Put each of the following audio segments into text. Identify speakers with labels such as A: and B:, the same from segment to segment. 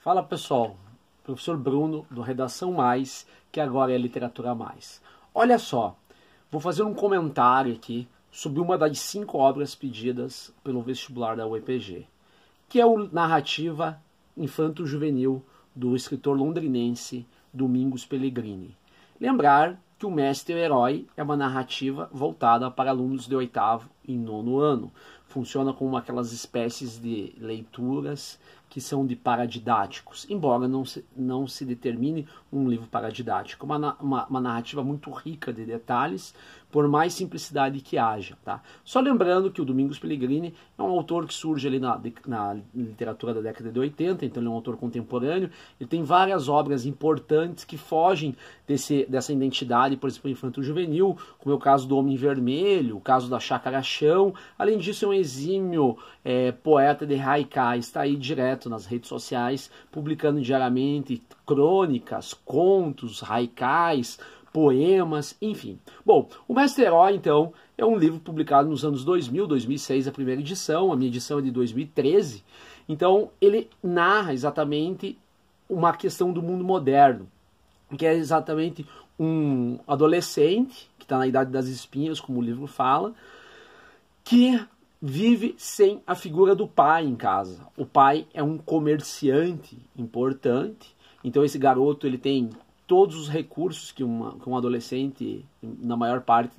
A: Fala pessoal, professor Bruno do Redação Mais, que agora é Literatura Mais. Olha só, vou fazer um comentário aqui sobre uma das 5 obras pedidas pelo vestibular da UEPG, que é o Narrativa Infanto-Juvenil do escritor londrinense Domingos Pellegrini. Lembrar que o Mestre e o Herói é uma narrativa voltada para alunos de 8º e 9º ano. Funciona como aquelas espécies de leituras que são de paradidáticos, embora não se determine um livro paradidático. Uma narrativa muito rica de detalhes, por mais simplicidade que haja. Tá? Só lembrando que o Domingos Pellegrini é um autor que surge ali na literatura da década de 80, então ele é um autor contemporâneo. Ele tem várias obras importantes que fogem dessa identidade, por exemplo, infanto-juvenil, como é o caso do Homem Vermelho, o caso da Chácara Chão. Além disso, é um exímio poeta de haikai, está aí direto nas redes sociais, publicando diariamente crônicas, contos, haikais, poemas, enfim. Bom, o Mestre Herói, então, é um livro publicado nos anos 2000, 2006, a primeira edição, a minha edição é de 2013. Então, ele narra exatamente uma questão do mundo moderno, que é exatamente um adolescente, que está na idade das espinhas, como o livro fala, que vive sem a figura do pai em casa. O pai é um comerciante importante, então esse garoto ele tem todos os recursos que um adolescente, na maior parte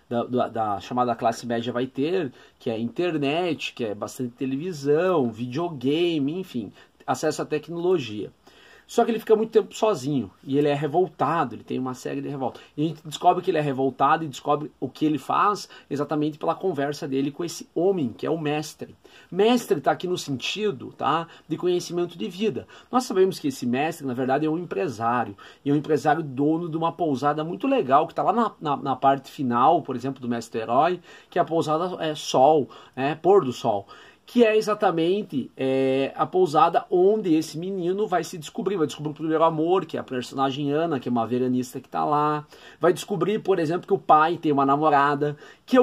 A: da chamada classe média, vai ter, que é internet, que é bastante televisão, videogame, enfim, acesso à tecnologia. Só que ele fica muito tempo sozinho, e ele é revoltado, ele tem uma série de revoltas. E a gente descobre que ele é revoltado e descobre o que ele faz exatamente pela conversa dele com esse homem, que é o mestre. Mestre está aqui no sentido, tá, de conhecimento de vida. Nós sabemos que esse mestre, na verdade, é um empresário, e é um empresário dono de uma pousada muito legal, que está lá na parte final, por exemplo, do Mestre Herói, que a pousada é Sol, Pôr do Sol, que é exatamente a pousada onde esse menino vai descobrir o primeiro amor, que é a personagem Ana, que é uma veranista que está lá, vai descobrir, por exemplo, que o pai tem uma namorada, que é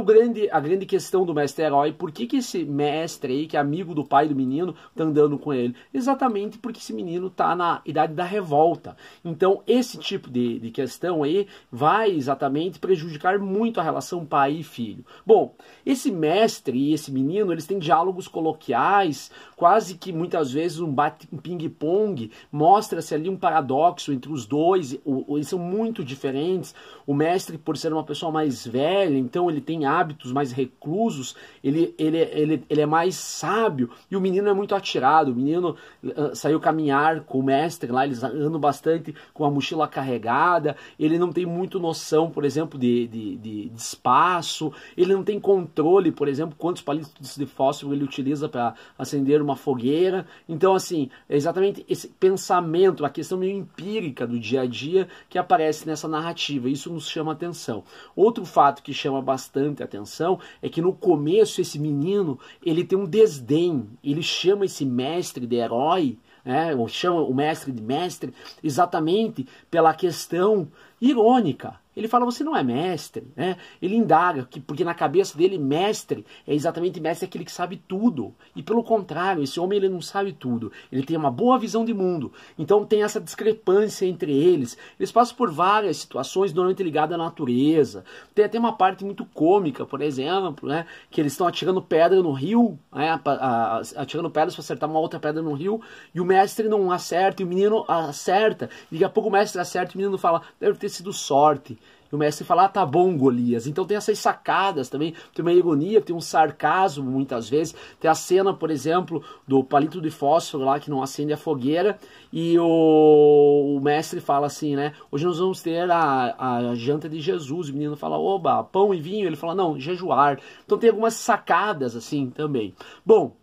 A: a grande questão do Mestre Herói. Por que esse mestre aí, que é amigo do pai do menino, está andando com ele? Exatamente porque esse menino está na idade da revolta. Então, esse tipo de questão aí vai exatamente prejudicar muito a relação pai e filho. Bom, esse mestre e esse menino, eles têm diálogos coloquiais, quase que muitas vezes um ping-pong, mostra-se ali um paradoxo entre os dois, eles são muito diferentes. O mestre, por ser uma pessoa mais velha, então ele tem hábitos mais reclusos, ele é mais sábio, e o menino é muito atirado. O menino saiu caminhar com o mestre lá, eles andam bastante com a mochila carregada, ele não tem muito noção, por exemplo, de espaço, ele não tem controle, por exemplo, quantos palitos de fósforo ele utiliza para acender uma fogueira. Então, assim, é exatamente esse pensamento, a questão meio empírica do dia a dia que aparece nessa narrativa. Isso nos chama atenção. Outro fato que chama bastante atenção é que no começo esse menino, ele tem um desdém. Ele chama esse mestre de herói, ou chama o mestre de mestre, exatamente pela questão irônica. Ele fala, você não é mestre, né? Ele indaga, porque na cabeça dele, mestre é exatamente mestre, é aquele que sabe tudo. E pelo contrário, esse homem ele não sabe tudo. Ele tem uma boa visão de mundo. Então tem essa discrepância entre eles. Eles passam por várias situações normalmente ligadas à natureza. Tem até uma parte muito cômica, por exemplo, né? Que eles estão atirando pedra no rio, atirando pedras para acertar uma outra pedra no rio, e o mestre não acerta, e o menino acerta. E daqui a pouco o mestre acerta, e o menino fala, deve ter sido sorte. E o mestre fala, tá bom, Golias. Então tem essas sacadas também, tem uma ironia, tem um sarcasmo muitas vezes. Tem a cena, por exemplo, do palito de fósforo lá que não acende a fogueira, e o mestre fala assim, né? Hoje nós vamos ter a janta de Jesus. O menino fala, oba, pão e vinho. Ele fala, não, jejuar. Então tem algumas sacadas assim também. Bom,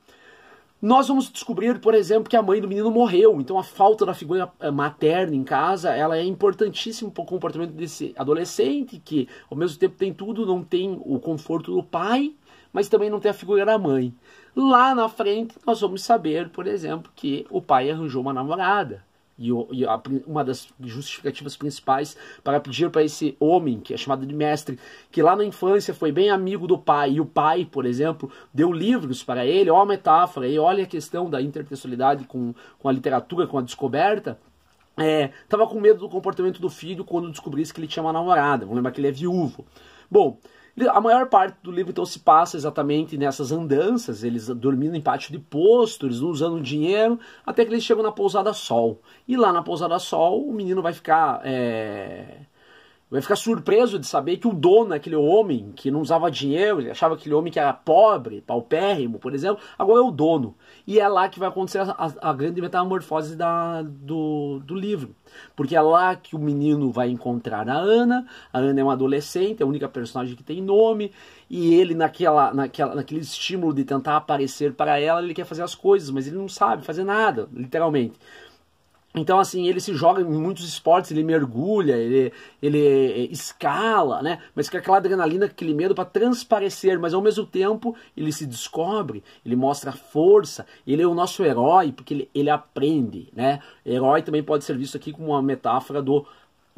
A: nós vamos descobrir, por exemplo, que a mãe do menino morreu. Então a falta da figura materna em casa, ela é importantíssima para o comportamento desse adolescente, que ao mesmo tempo tem tudo, não tem o conforto do pai, mas também não tem a figura da mãe. Lá na frente nós vamos saber, por exemplo, que o pai arranjou uma namorada. uma das justificativas principais para pedir para esse homem, que é chamado de mestre, que lá na infância foi bem amigo do pai, e o pai, por exemplo, deu livros para ele, olha a metáfora, e olha a questão da intertextualidade com a literatura, com a descoberta, estava com medo do comportamento do filho quando descobrisse que ele tinha uma namorada. Vamos lembrar que ele é viúvo. Bom, a maior parte do livro então se passa exatamente nessas andanças, eles dormindo em pátio de posto, eles não usando dinheiro, até que eles chegam na Pousada Sol. E lá na Pousada Sol o menino vai ficar surpreso de saber que o dono, aquele homem que não usava dinheiro, ele achava aquele homem que era pobre, paupérrimo, por exemplo, agora é o dono. E é lá que vai acontecer a grande metamorfose do livro. Porque é lá que o menino vai encontrar a Ana é uma adolescente, é a única personagem que tem nome, e ele naquele estímulo de tentar aparecer para ela, ele quer fazer as coisas, mas ele não sabe fazer nada, literalmente. Então, assim, ele se joga em muitos esportes, ele mergulha, ele escala, né? Mas com aquela adrenalina, aquele medo para transparecer, mas ao mesmo tempo ele se descobre, ele mostra força, ele é o nosso herói, porque ele aprende, né? Herói também pode ser visto aqui como uma metáfora do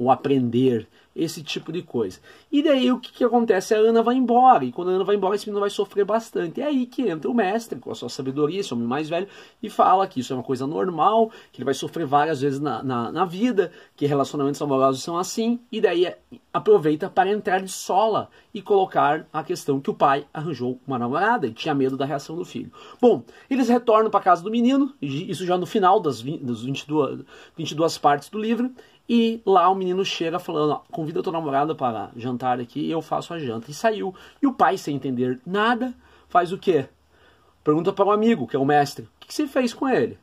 A: aprender, esse tipo de coisa. E daí o que acontece? A Ana vai embora, e quando a Ana vai embora, esse menino vai sofrer bastante. É aí que entra o mestre, com a sua sabedoria, esse homem mais velho, e fala que isso é uma coisa normal, que ele vai sofrer várias vezes na vida, que relacionamentos amorosos são assim, e daí aproveita para entrar de sola e colocar a questão que o pai arranjou uma namorada e tinha medo da reação do filho. Bom, eles retornam para a casa do menino, isso já no final das 22 partes do livro, e lá o menino chega falando, convida a tua namorada para jantar aqui e eu faço a janta. E saiu. E o pai, sem entender nada, faz o quê? Pergunta para um amigo, que é o mestre, o que você fez com ele?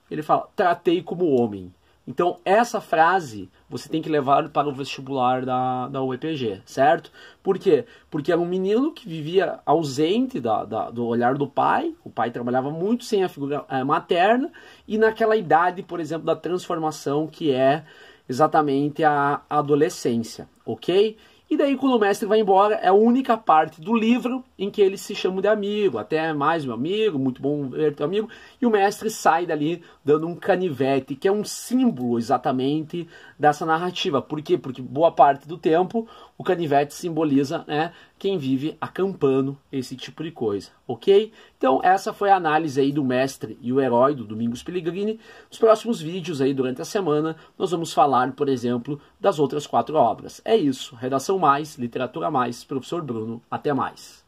A: Ele fala, tratei como homem. Então essa frase você tem que levar para o vestibular da UEPG, certo? Por quê? Porque era um menino que vivia ausente do olhar do pai, o pai trabalhava muito sem a figura materna, e naquela idade, por exemplo, da transformação que é exatamente a adolescência, ok? E daí quando o mestre vai embora, é a única parte do livro em que eles se chamam de amigo, até mais meu amigo, muito bom ver teu amigo, e o mestre sai dali dando um canivete, que é um símbolo exatamente dessa narrativa. Por quê? Porque boa parte do tempo o canivete simboliza, né, quem vive acampando, esse tipo de coisa, ok? Então essa foi a análise aí do mestre e o herói do Domingos Pellegrini. Nos próximos vídeos aí durante a semana nós vamos falar, por exemplo, das outras 4 obras. É isso, Redação Mais, Literatura Mais, Professor Bruno, até mais.